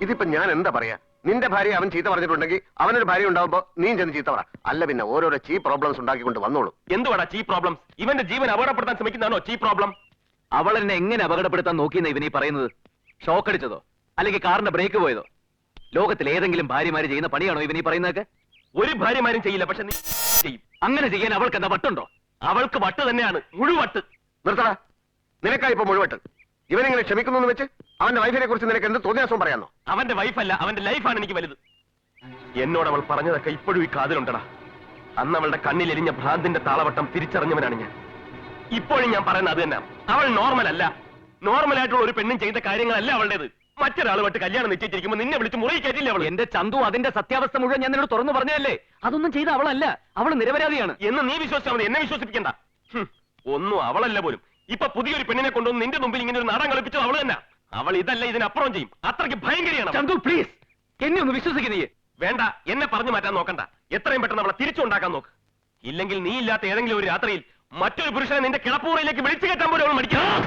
ഇതിപ്പോ ഞാൻ എന്താ പറയാ? നിന്റെ ഭാര്യ അവൻ ചീത്ത പറഞ്ഞിട്ടുണ്ടെങ്കിൽ അവനൊരു ഭാര്യ ഉണ്ടാവുമ്പോ നീ ചെന്ന് ചീത്ത പറ. അല്ല പിന്നെ ഓരോരോ ചീ പ്രോബ്ലംസ് ഉണ്ടാക്കിക്കൊണ്ട് വന്നോളൂ. എന്തുവാടാ ചീ പ്രോബ്ലംസ്? ഇവന്റെ ജീവൻ അപകടപ്പെടുത്താൻ ശ്രമിക്കുന്നതാണോ ചീ പ്രോബ്ലം? അവൾ എന്നെ എങ്ങനെ അപകടപ്പെടുത്താൻ നോക്കിയെന്ന് ഇവനീ പറയുന്നത്? ഷോക്ക് അടിച്ചതോ അല്ലെങ്കിൽ കാറിന്റെ ബ്രേക്ക് പോയതോ? ലോകത്തിൽ ഏതെങ്കിലും ഭാര്യമാര് ചെയ്യുന്ന പണിയാണോ ഇവനീ പറയുന്നതൊക്കെ? ഒരു ഭാര്യമാരും ചെയ്യില്ല, പക്ഷെ നീ ചെയ്യും. അങ്ങനെ ചെയ്യാൻ അവൾക്ക് എന്താ വട്ടുണ്ടോ? അവൾക്ക് വട്ട് തന്നെയാണ്, മുഴുവട്ട്. നിർത്തടാ, നിനക്കാ ഇപ്പൊ മുഴുവട്ട്. ഇവനിങ്ങനെ ക്ഷമിക്കുന്നു വെച്ച് അവന്റെ വൈഫിനെ കുറിച്ച് നിനക്ക് എന്ത് തോന്നിയാസം പറയാന്നോ? അവന്റെ വൈഫല്ല, അവന്റെ ലൈഫാണ് എനിക്ക് വലുത്. എന്നോട് അവൾ പറഞ്ഞതൊക്കെ ഇപ്പോഴും ഈ കാതിലുണ്ടടാ. അന്ന് അവളുടെ കണ്ണിലെരിഞ്ഞ ഭ്രാന്തിന്റെ താളവട്ടം തിരിച്ചറിഞ്ഞവനാണ് ഞാൻ. ഇപ്പോഴും ഞാൻ പറയുന്നത് അത് തന്നെ. അവൾ നോർമൽ അല്ല. നോർമൽ ആയിട്ടുള്ള ഒരു പെണ്ണും ചെയ്ത കാര്യങ്ങളല്ല അവളുടേത്. മറ്റൊരാളുമായിട്ട് കല്യാണം നിശ്ചയിച്ചിരിക്കുമ്പോൾ നിന്നെ വിളിച്ച് മുറി കയറ്റില്ല അവൾ. എന്റെ ചന്തു, അതിന്റെ സത്യാവസ്ഥ മുഴുവൻ ഞാൻ നിന്നോട് തുറന്നു പറഞ്ഞതല്ലേ? അതൊന്നും ചെയ്ത അവളല്ല, അവൾ നിരപരാധിയാണ് എന്ന് നീ വിശ്വസിച്ചാൽ മതി, എന്നെ വിശ്വസിപ്പിക്കണ്ട. ഒന്നും അവളല്ല പോലും. ഇപ്പൊ പുതിയൊരു പെണ്ണിനെ കൊണ്ടുവന്ന് നിന്റെ മുമ്പിൽ ഇങ്ങനെ ഒരു നാടൻ കളിപ്പിച്ചത് അവൾ തന്നെ. അവൾ ഇതല്ല ഇതിനപ്പുറം ചെയ്യും. അത്രയ്ക്ക് ഭയങ്കരിയാണ്. ചന്തു പ്ലീസ്, എന്നെ ഒന്ന് വിശ്വസിക്കുന്നേ. വേണ്ട, എന്നെ പറഞ്ഞു മാറ്റാൻ നോക്കണ്ട. എത്രയും പെട്ടെന്ന് അവളെ തിരിച്ചുണ്ടാക്കാൻ നോക്ക്. ഇല്ലെങ്കിൽ നീ ഇല്ലാത്ത ഏതെങ്കിലും ഒരു രാത്രിയിൽ മറ്റൊരു പുരുഷനെ നിന്റെ കിടപ്പൂറയിലേക്ക് വിളിച്ചു കയറ്റാൻ പോലും അവൾ മടിക്കണം.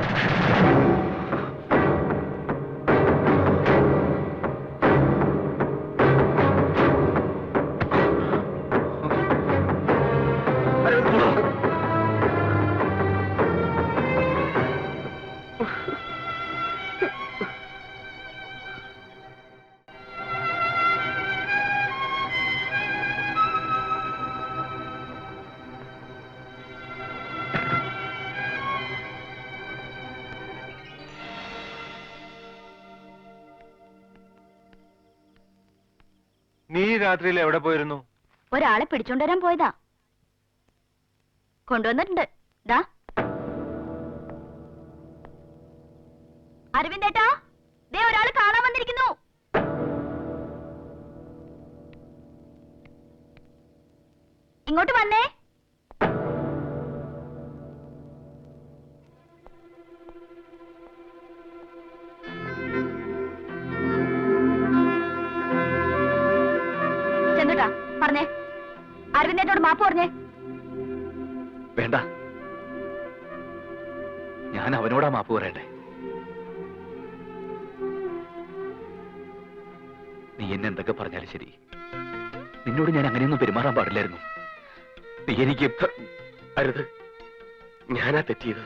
നീ രാത്രിയിൽ എവിടെ പോയിരുന്നു? ഒരാളെ പിടിച്ചോണ്ടുവരാൻ പോയതാ. കൊണ്ടുവന്നിട്ടുണ്ട്. ദാ അരവിന്ദേട്ടാ, ദേ ഒരാള് കാണാൻ വന്നിരിക്കുന്നു. ഇങ്ങോട്ട് വന്നേ. ചെന്നുട്ടാ പറഞ്ഞേ, അരവിന്ദേട്ടോട് മാപ്പ് പറഞ്ഞേ. വേണ്ട, ഞാൻ അവനോടാ മാപ്പ് പറയണ്ടേ? നീ എന്നെ എന്തൊക്കെ പറഞ്ഞാലും ശരി, നിന്നോട് ഞാൻ അങ്ങനെയൊന്നും പെരുമാറാൻ പാടില്ലായിരുന്നു. നീ എനിക്ക് അരുത്. ഞാനാ തെറ്റിയത്.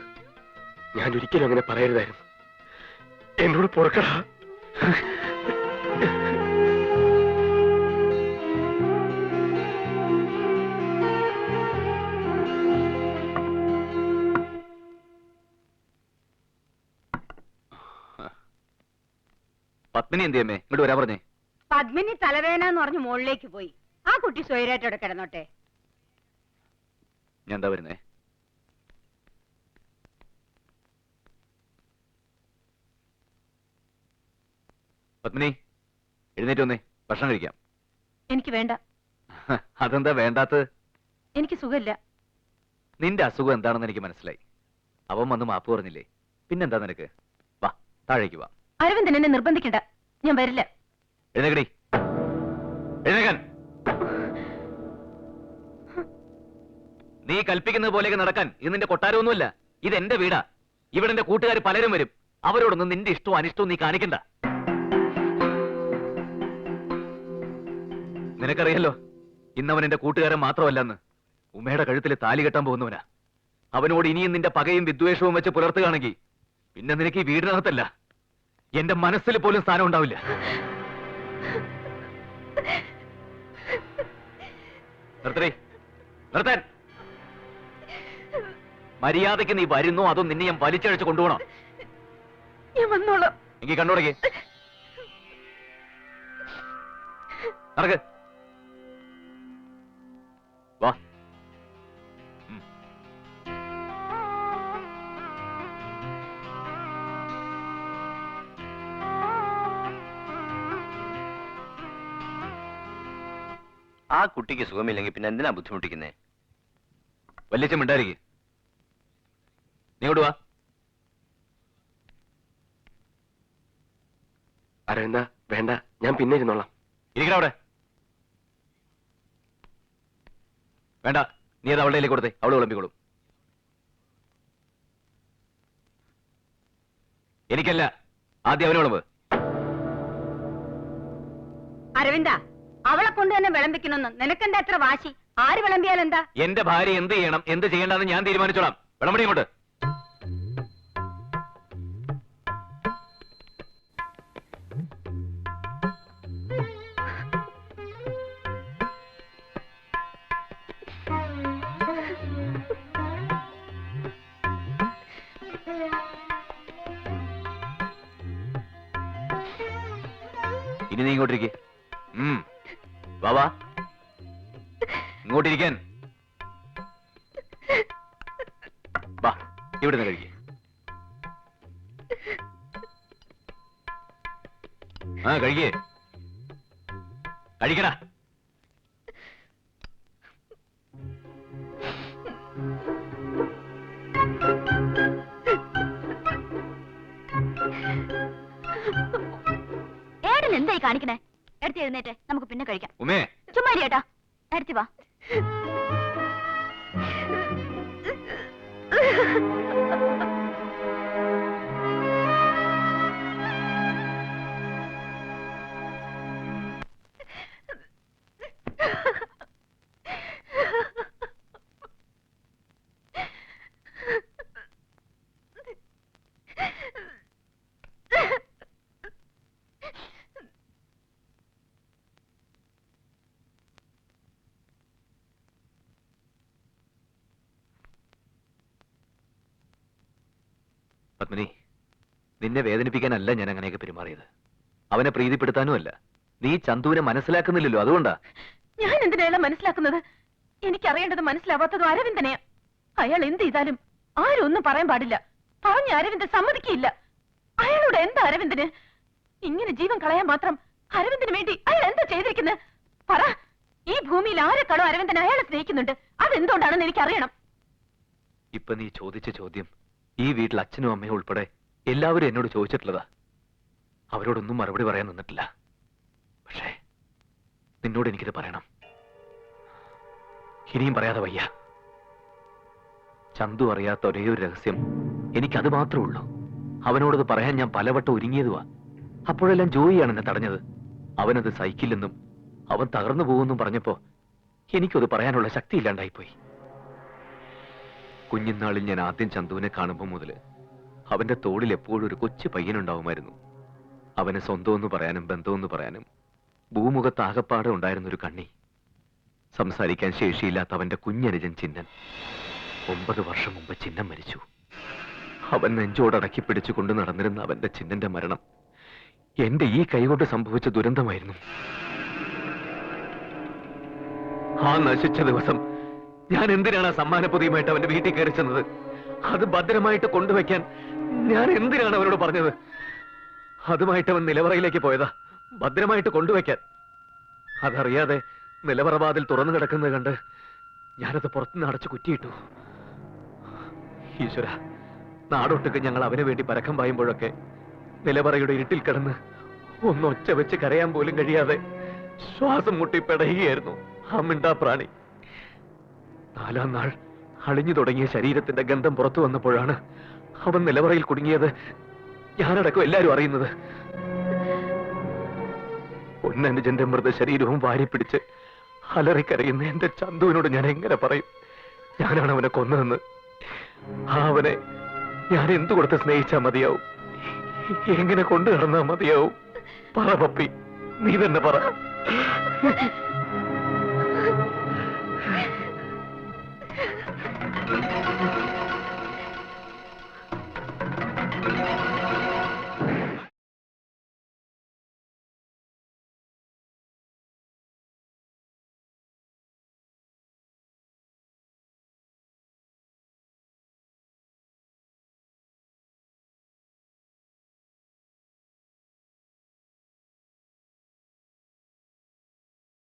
ഞാൻ ഒരിക്കലും അങ്ങനെ പറയരുതായിരുന്നു. എന്നോട് പൊറുക്കടാ. പത്മിനി എന്തിയമ്മേ ഇങ്ങോട്ട് വരാൻ പറഞ്ഞേ? പത്മിനി തലവേന എന്ന് പറഞ്ഞ് മുകളിലേക്ക് പോയി. ആ കുട്ടി സ്വൈരായിട്ടോടെ കിടന്നോട്ടെ. ഞാൻ എന്താ വരുന്നേ? പത്മിനി എഴുന്നേറ്റ് വന്നേ, ഭക്ഷണം കഴിക്കാം. എനിക്ക് വേണ്ട. അതെന്താ വേണ്ടാത്തത്? എനിക്ക് സുഖമില്ല. നിന്റെ അസുഖം എന്താണെന്ന് എനിക്ക് മനസ്സിലായി. അവൻ വന്ന് മാപ്പ് പറഞ്ഞില്ലേ, പിന്നെന്താ നിനക്ക്? വാ, താഴേക്ക് വാ. അരവിന്ദൻ എന്നെ നിർബന്ധിക്കണ്ട, ഞാൻ വരില്ല. എഴുന്നേക്കടി, എഴുന്നേക്കാൻ. നീ കൽപ്പിക്കുന്നത് പോലെയൊക്കെ നടക്കാൻ ഇത് നിന്റെ കൊട്ടാരമൊന്നുമല്ല. ഇത് എന്റെ വീടാ. ഇവിടെ എന്റെ കൂട്ടുകാർ പലരും വരും. അവരോടൊന്നും നിന്റെ ഇഷ്ടവും അനിഷ്ടവും നീ കാണിക്കണ്ട. നിനക്കറിയല്ലോ, ഇന്നവൻ എന്റെ കൂട്ടുകാരൻ മാത്രമല്ലെന്ന്. ഉമ്മയുടെ കഴുത്തിൽ താലി കെട്ടാൻ പോകുന്നവനാ. അവനോട് ഇനിയും നിന്റെ പകയും വിദ്വേഷവും വെച്ച് പുലർത്തുകയാണെങ്കിൽ പിന്നെ നിനക്ക് ഈ വീടിനകത്തല്ല, എന്റെ മനസ്സിൽ പോലും സ്ഥാനം ഉണ്ടാവില്ല. നിർത്തേ, നിർത്താൻ. മര്യാദയ്ക്ക് നീ വരുന്നോ അതോ നിന്നെ ഞാൻ വലിച്ചഴിച്ച് കൊണ്ടുപോകണോ? ഞാൻ വന്നോളാം. എങ്കിൽ കണ്ണുടങ്ങി നടക്ക്. വാ. ആ കുട്ടിക്ക് സുഖമില്ലെങ്കിൽ പിന്നെ എന്തിനാ ബുദ്ധിമുട്ടിക്കുന്നേ? വല്യച്ഛൻ മിണ്ടായിരിക്കും. നീ ഇങ്ങോട്ട് വാ. അരവിന്ദ വേണ്ട, ഞാൻ പിന്നെ ഇരുന്നോളാം. ഇരിക്കണ അവിടെ. വേണ്ട, നീ അത് അവളുടെ കയ്യിലേക്ക് കൊടുത്തേ, അവള് വിളമ്പിക്കോളും. എനിക്കല്ല, ആദ്യം അവന് വിളമ്പ്. അരവിന്ദ, അവളെ കൊണ്ട് തന്നെ വിളമ്പിക്കണമെന്ന് നിനക്കെന്താ എത്ര വാശി? ആര് വിളമ്പിയാൽ എന്താ? എന്റെ ഭാര്യ എന്ത് ചെയ്യണം എന്ത് ചെയ്യേണ്ടെന്ന് ഞാൻ തീരുമാനിച്ചോളാം. വിളമ്പടി ഇങ്ങോട്ട്. ഇനി നീ ഇങ്ങോട്ടിരിക്കെ. വാ ഇങ്ങോട്ടിരിക്കാൻ. വാ, ഇവിടെ നിന്ന് കഴിക്കേ. ആ കഴിക്കേ, കഴിക്കടാ. ഏടൻ എന്തായി കാണിക്കണേ? എടുത്ത് എഴുന്നേറ്റ്, നമുക്ക് പിന്നെ കഴിക്കാം. ഉമേ, ചുമ്മാ ഇരി ഏട്ടാ, എടുത്തി വാ. പത്മിനി, നിന്നെ വേദനിപ്പിക്കാനല്ല ഞാൻ അങ്ങനെയൊക്കെ പെരുമാറിയത്. അവനെ പ്രീതിപ്പെടുത്താനും അല്ല. നീ ചന്തുവിനെ മനസ്സിലാക്കുന്നില്ലല്ലോ, അതുകൊണ്ടാ. ഞാൻ എന്തിനാ മനസ്സിലാക്കുന്നത്? എനിക്കറിയേണ്ടത് മനസ്സിലാവാത്തതും അരവിന്ദനെയാ. അയാൾ എന്ത് ചെയ്താലും ആരും ഒന്നും പറയാൻ പാടില്ല. പറഞ്ഞ അരവിന്ദൻ സമ്മതിക്കില്ല. അയാളോട് എന്താ അരവിന്ദന്? ഇങ്ങനെ ജീവൻ കളയാൻ മാത്രം അരവിന്ദന് വേണ്ടി അയാൾ എന്താ ചെയ്തിരിക്കുന്നത്? പറ. ഈ ഭൂമിയിൽ ആരെക്കാളും അരവിന്ദൻ അയാളെ സ്നേഹിക്കുന്നുണ്ട്. അതെന്തുകൊണ്ടാണെന്ന് എനിക്കറിയണം. ഇപ്പൊ നീ ചോദിച്ച ചോദ്യം ഈ വീട്ടിൽ അച്ഛനും അമ്മയും ഉൾപ്പെടെ എല്ലാവരും എന്നോട് ചോദിച്ചിട്ടുള്ളതാ. അവരോടൊന്നും മറുപടി പറയാൻ നിന്നിട്ടില്ല. പക്ഷേ നിന്നോട് എനിക്കിത് പറയണം. ഇനിയും പറയാതെ വയ്യ. ചന്തു അറിയാത്ത ഒരേ ഒരു രഹസ്യം എനിക്കത് മാത്രമേ ഉള്ളൂ. അവനോടത് പറയാൻ ഞാൻ പലവട്ടം ഒരുങ്ങിയതുവാ. അപ്പോഴെല്ലാം ജോയിയാണ് എന്നെ തടഞ്ഞത്. അവനത് സഹിക്കില്ലെന്നും അവൻ തകർന്നു പോകുമെന്നും പറഞ്ഞപ്പോ എനിക്കത് പറയാനുള്ള ശക്തി ഇല്ലാണ്ടായിപ്പോയി. കുഞ്ഞിനാളിൽ ഞാൻ ആദ്യം ചന്തുവിനെ കാണുമ്പോൾ മുതല് അവന്റെ തോളിൽ എപ്പോഴും ഒരു കൊച്ചു പയ്യനുണ്ടാവുമായിരുന്നു. അവനെ സ്വന്തമെന്ന് പറയാനും ബന്ധമെന്ന് പറയാനും ഭൂമുഖത്ത് ആകപ്പാടെ ഉണ്ടായിരുന്നൊരു കണ്ണി. സംസാരിക്കാൻ ശേഷിയില്ലാത്ത അവന്റെ കുഞ്ഞനുജൻ ചിന്നൻ. 9 വർഷം മുമ്പ് ചിന്നം മരിച്ചു. അവൻ നെഞ്ചോടടക്കി പിടിച്ചു കൊണ്ട് നടന്നിരുന്ന അവന്റെ ചിന്നന്റെ മരണം എന്റെ ഈ കൈകൊണ്ട് സംഭവിച്ച ദുരന്തമായിരുന്നു. ആ നശിച്ച ദിവസം ഞാൻ എന്തിനാണ് ആ സമ്മാനപ്പൊതിയുമായിട്ട് അവന്റെ വീട്ടിൽ കയറി ചെന്നത്? അത് ഭദ്രമായിട്ട് കൊണ്ടുവയ്ക്കാൻ ഞാൻ എന്തിനാണ് അവനോട് പറഞ്ഞത്? അതുമായിട്ട് അവൻ നിലവറയിലേക്ക് പോയതാ, ഭദ്രമായിട്ട് കൊണ്ടുവയ്ക്കാൻ. അതറിയാതെ നിലവറവാതിൽ തുറന്നു കിടക്കുന്നത് കണ്ട് ഞാനത് പുറത്തുനിന്ന് അടച്ചു കുറ്റിയിട്ടു. ഈശ്വര, നാടൊട്ടുക്ക് ഞങ്ങൾ അവന് വേണ്ടി പരക്കം പായുമ്പോഴൊക്കെ നിലവറയുടെ ഇരുട്ടിൽ കിടന്ന് ഒന്നൊച്ച വെച്ച് കരയാൻ പോലും കഴിയാതെ ശ്വാസം മുട്ടി പെടയുകയായിരുന്നു ആ മിണ്ടാപ്രാണി. 4-ാം നാൾ അളിഞ്ഞു തുടങ്ങിയ ശരീരത്തിന്റെ ഗന്ധം പുറത്തു വന്നപ്പോഴാണ് അവൻ നിലവറയിൽ കുടുങ്ങിയത് ഞാനടക്കം എല്ലാവരും അറിയുന്നത്. പൊന്നനുജന്റെ മൃതശരീരവും വാരിപ്പിടിച്ച് അലറിക്കരയുന്ന എന്റെ ചന്തുവിനോട് ഞാൻ എങ്ങനെ പറയും ഞാനാണ് അവനെ കൊന്നതെന്ന്? അവനെ ഞാൻ എന്തു കൊടുത്ത് സ്നേഹിച്ചാ മതിയാവും? എങ്ങനെ കൊണ്ടു നടന്നാ മതിയാവും? പറ പപ്പി, നീ തന്നെ പറ.